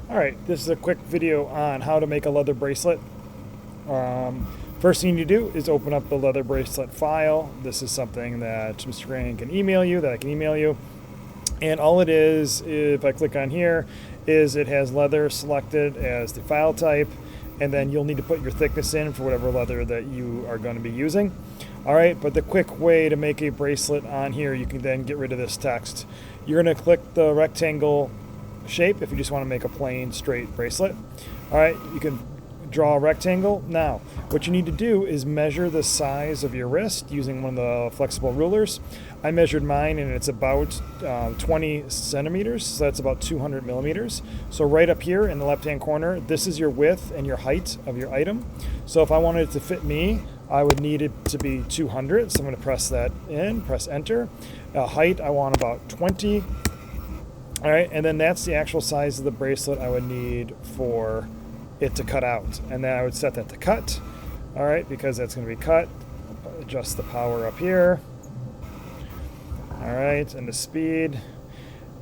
Alright, this is a quick video on how to make a leather bracelet. First thing you do is open up the leather bracelet file. This is something that Mr. Grant can email you, that I can email you. And all it is, if I click on here, is it has leather selected as the file type, and then you'll need to put your thickness in for whatever leather that you are going to be using. Alright, but the quick way to make a bracelet on here, you can then get rid of this text. You're going to click the rectangle shape if you just want to make a plain straight bracelet. Alright, you can draw a rectangle. Now, what you need to do is measure the size of your wrist using one of the flexible rulers. I measured mine and it's about 20 centimeters, so that's about 200 millimeters. So right up here in the left-hand corner, this is your width and your height of your item. So if I wanted it to fit me, I would need it to be 200, so I'm going to press that in, press enter. Height, I want about 20. All right, and then that's the actual size of the bracelet I would need for it to cut out. And then I would set that to cut, all right, because that's going to be cut. Adjust the power up here. All right, and the speed.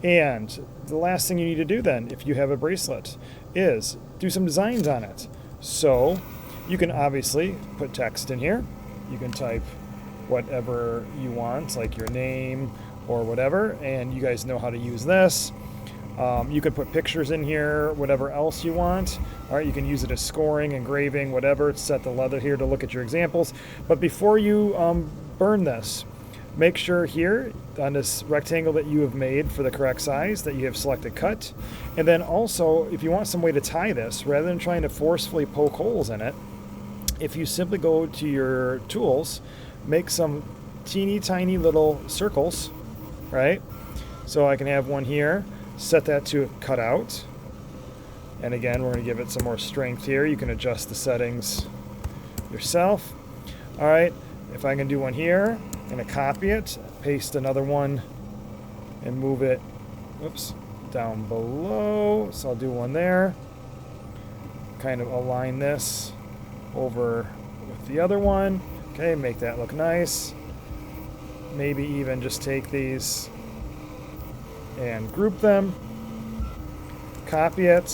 And the last thing you need to do then, if you have a bracelet, is do some designs on it. So you can obviously put text in here. You can type whatever you want, like your name or whatever, and you guys know how to use this. You can put pictures in here, whatever else you want. All right, you can use it as scoring, engraving, whatever. Set the leather here to look at your examples. But before you burn this, make sure here on this rectangle that you have made for the correct size that you have selected cut. And then also, if you want some way to tie this, rather than trying to forcefully poke holes in it, if you simply go to your tools, make some teeny tiny little circles, right? So I can have one here, set that to cut out. And again, we're going to give it some more strength here. You can adjust the settings yourself. All right, if I can do one here, I'm going to copy it, paste another one, and move it, oops, down below. So I'll do one there. Kind of align this over with the other one. Okay, make that look nice. Maybe even just take these and group them. Copy it.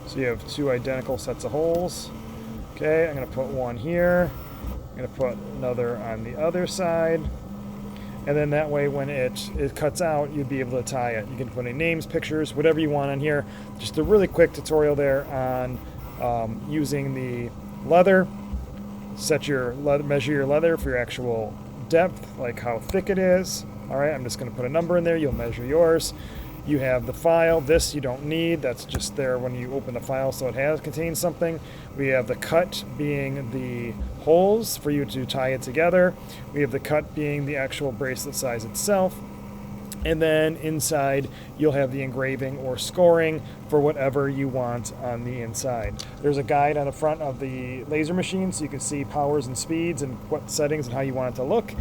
So you have two identical sets of holes. Okay, I'm going to put one here. I'm going to put another on the other side. And then that way when it cuts out, you'd be able to tie it. You can put any names, pictures, whatever you want on here. Just a really quick tutorial there on using the leather. Set your leather, measure your leather for your actual depth, like how thick it is. All right, I'm just going to put a number in there. You'll measure yours. You have the file. This you don't need. That's just there when you open the file, so it contains something. We have the cut being the holes for you to tie it together. We have the cut being the actual bracelet size itself. And then inside, you'll have the engraving or scoring for whatever you want on the inside. There's a guide on the front of the laser machine so you can see powers and speeds and what settings and how you want it to look.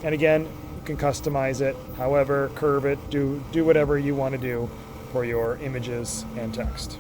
And again, you can customize it, however, curve it, do whatever you want to do for your images and text.